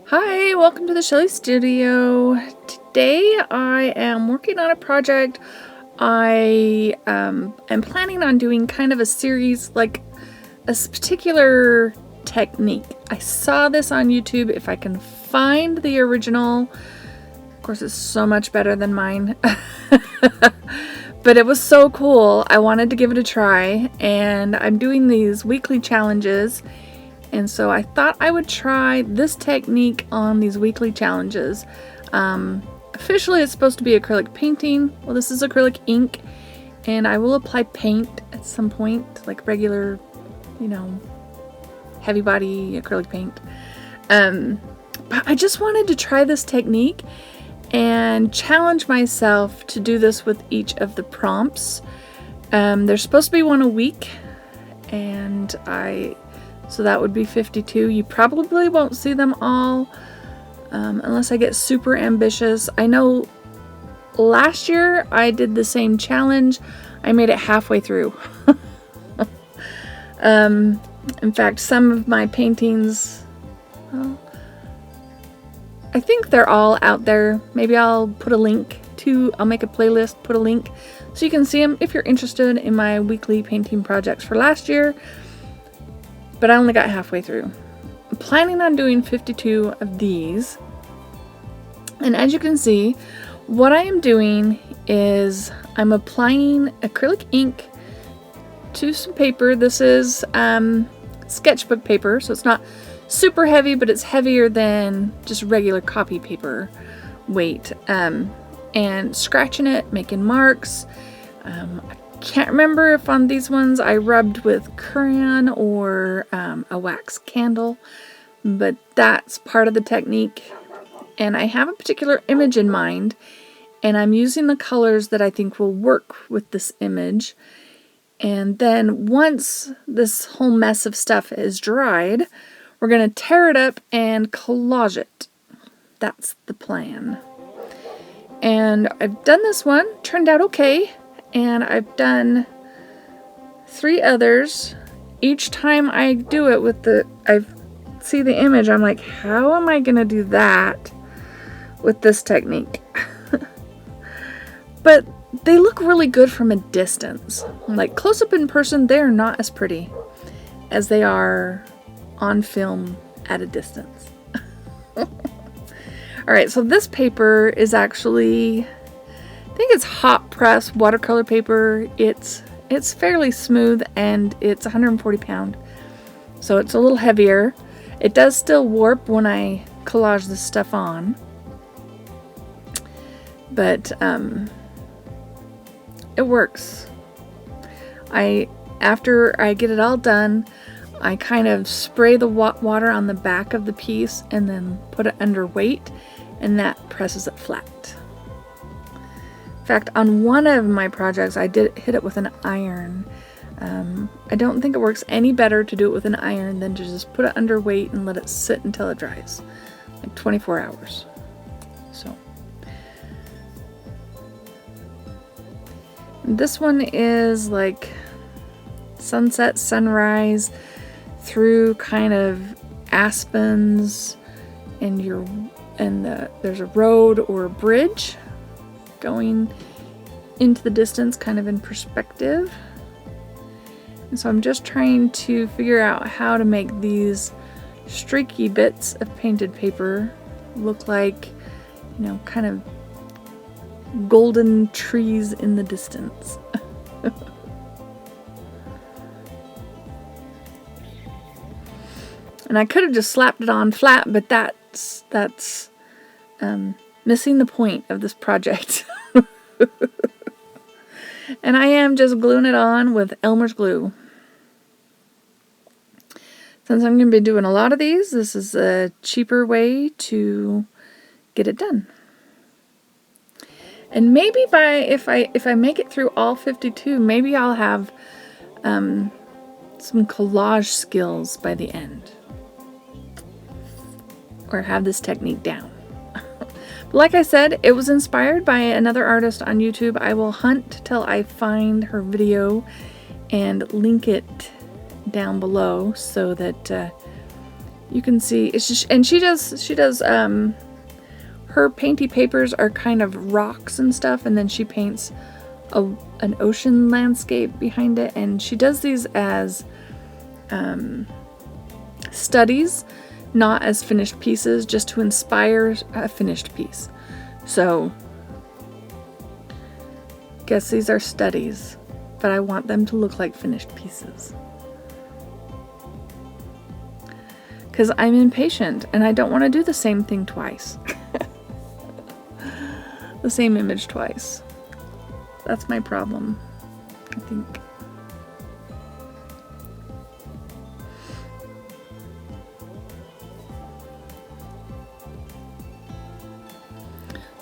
Hi, welcome to the Shelly Studio. Today I am working on a project. I am planning on doing kind of a series, like a particular technique. I saw this on YouTube. If I can find the original, of course it's so much better than mine, but it was so cool. I wanted to give it a try, and I'm doing these weekly challenges. And so I thought I would try this technique on these weekly challenges. Officially it's supposed to be acrylic painting. Well, this is acrylic ink, and I will apply paint at some point, like regular, heavy body acrylic paint. But I just wanted to try this technique and challenge myself to do this with each of the prompts. There's supposed to be one a week, and so that would be 52. You probably won't see them all unless I get super ambitious. I know last year I did the same challenge. I made it halfway through. In fact, some of my paintings, well, I think they're all out there. Maybe I'll put a link I'll make a playlist, put a link so you can see them if you're interested in my weekly painting projects for last year. But I only got halfway through. I'm planning on doing 52 of these. And as you can see, what I am doing is I'm applying acrylic ink to some paper. This is sketchbook paper, so it's not super heavy, but it's heavier than just regular copy paper weight. And scratching it, making marks. Can't remember if on these ones I rubbed with crayon or a wax candle, but that's part of the technique. And I have a particular image in mind, and I'm using the colors that I think will work with this image. And then once this whole mess of stuff is dried, we're going to tear it up and collage it. That's the plan. And I've done this one, turned out okay. And I've done 3 others. Each time I do it I see the image, I'm like, how am I gonna do that with this technique? But they look really good from a distance. Like close up in person, they're not as pretty as they are on film at a distance. Alright, so this paper is actually, I think it's hot press watercolor paper. It's fairly smooth, and it's 140 pound, so it's a little heavier. It does still warp when I collage this stuff on, but it works. After I get it all done, I kind of spray the water on the back of the piece and then put it under weight, and that presses it flat. In fact, on one of my projects, I did hit it with an iron. I don't think it works any better to do it with an iron than to just put it under weight and let it sit until it dries, like 24 hours. So this one is like sunset, sunrise through kind of aspens, and there's a road or a bridge going into the distance, kind of in perspective. And so I'm just trying to figure out how to make these streaky bits of painted paper look like, kind of golden trees in the distance. And I could have just slapped it on flat, but that's missing the point of this project. And I am just gluing it on with Elmer's glue. Since I'm going to be doing a lot of these, this is a cheaper way to get it done. And maybe if I make it through all 52, maybe I'll have some collage skills by the end, or have this technique down. Like I said, it was inspired by another artist on YouTube. I will hunt till I find her video and link it down below so that You can see it's just, and she does her painty papers are kind of rocks and stuff, and then she paints an ocean landscape behind it, and she does these as studies, not as finished pieces, just to inspire a finished piece. So guess these are studies, but I want them to look like finished pieces. Because I'm impatient and I don't want to do the same thing twice. The same image twice. That's my problem, I think.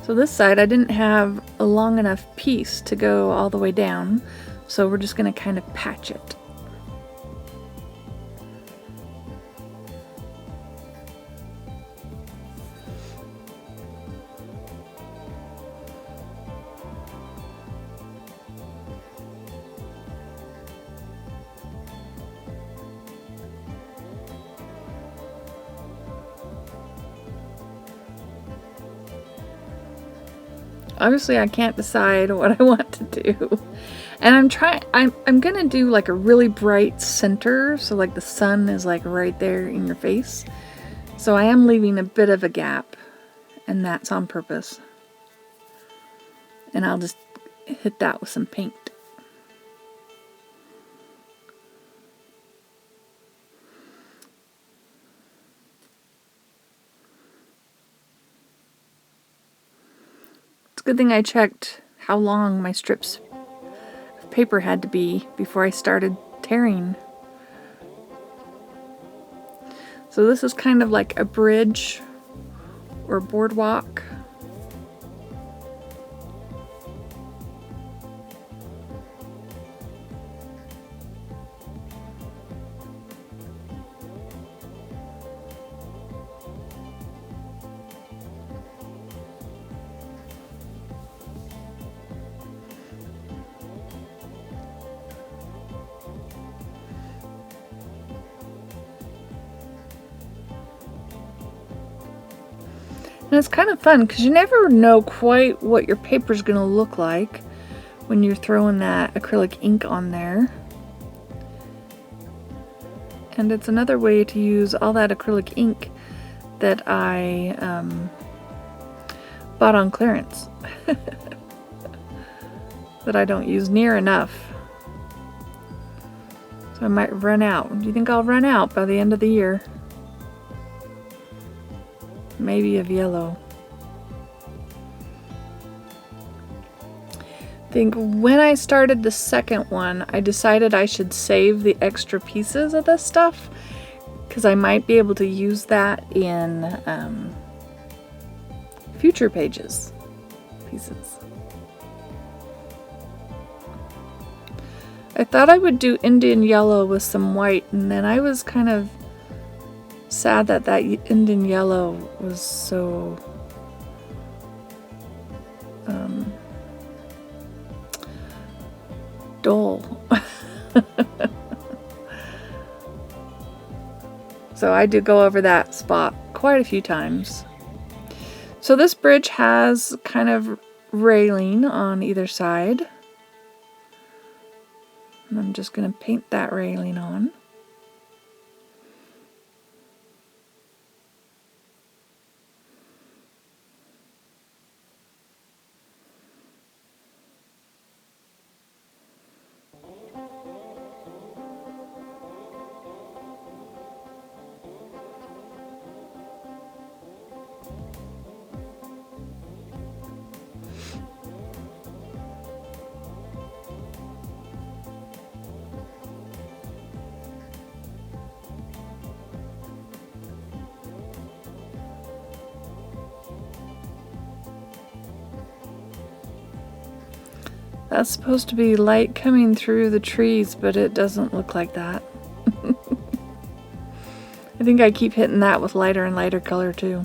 So this side I didn't have a long enough piece to go all the way down, so we're just going to kind of patch it. Obviously I can't decide what I want to do. And I'm gonna do like a really bright center, so like the sun is like right there in your face. So I am leaving a bit of a gap, and that's on purpose. And I'll just hit that with some paint. It's a good thing I checked how long my strips of paper had to be before I started tearing. So this is kind of like a bridge or boardwalk. And it's kind of fun because you never know quite what your paper's going to look like when you're throwing that acrylic ink on there. And it's another way to use all that acrylic ink that I bought on clearance that I don't use near enough. So I might run out. Do you think I'll run out by the end of the year? Maybe of yellow. I think when I started the second one, I decided I should save the extra pieces of this stuff because I might be able to use that in future pieces. I thought I would do Indian yellow with some white, and then I was kind of sad that that Indian yellow was so dull. So I do go over that spot quite a few times. So this bridge has kind of railing on either side. And I'm just going to paint that railing on. That's supposed to be light coming through the trees, but it doesn't look like that. I think I keep hitting that with lighter and lighter color too.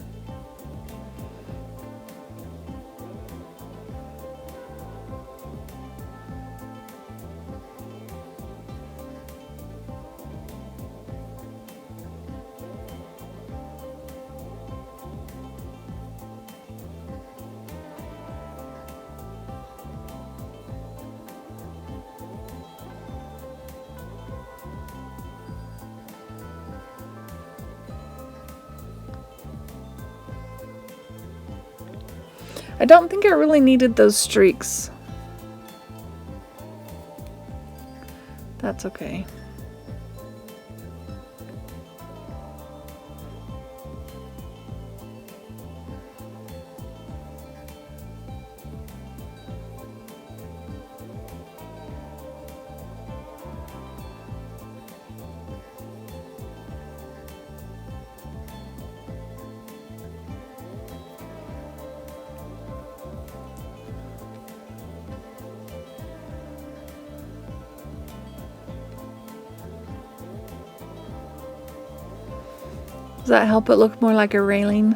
I don't think it really needed those streaks. That's okay. Does that help it look more like a railing?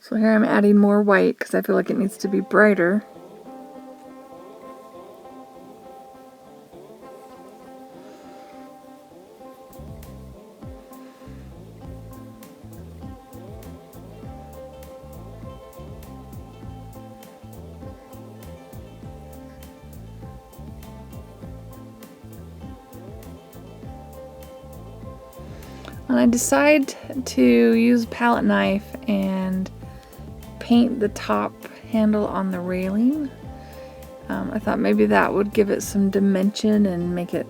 So here I'm adding more white because I feel like it needs to be brighter. And I decide to use a palette knife and paint the top handle on the railing. I thought maybe that would give it some dimension and make it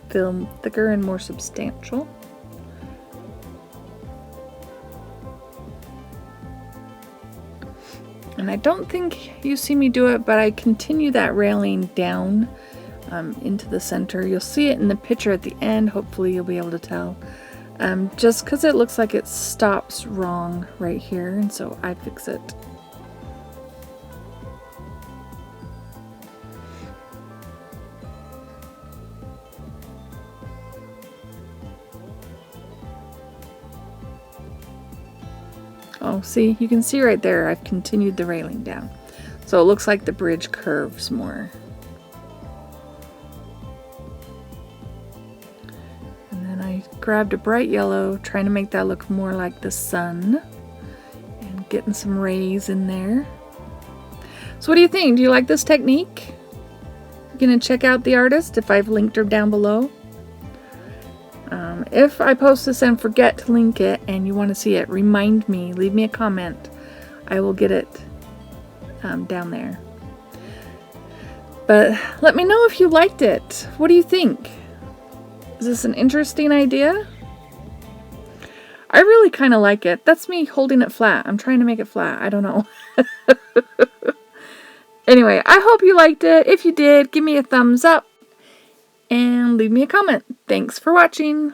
feel thicker and more substantial. And I don't think you see me do it, but I continue that railing down into the center. You'll see it in the picture at the end. Hopefully you'll be able to tell. Just because it looks like it stops wrong right here, and so I fix it. Oh, see, you can see right there I've continued the railing down. So it looks like the bridge curves more. And then I grabbed a bright yellow, trying to make that look more like the sun. And getting some rays in there. So what do you think? Do you like this technique? You gonna check out the artist if I've linked her down below? If I post this and forget to link it and you want to see it, remind me, leave me a comment. I will get it down there. But let me know if you liked it. What do you think? Is this an interesting idea? I really kind of like it. That's me holding it flat. I'm trying to make it flat. I don't know. Anyway, I hope you liked it. If you did, give me a thumbs up and leave me a comment. Thanks for watching.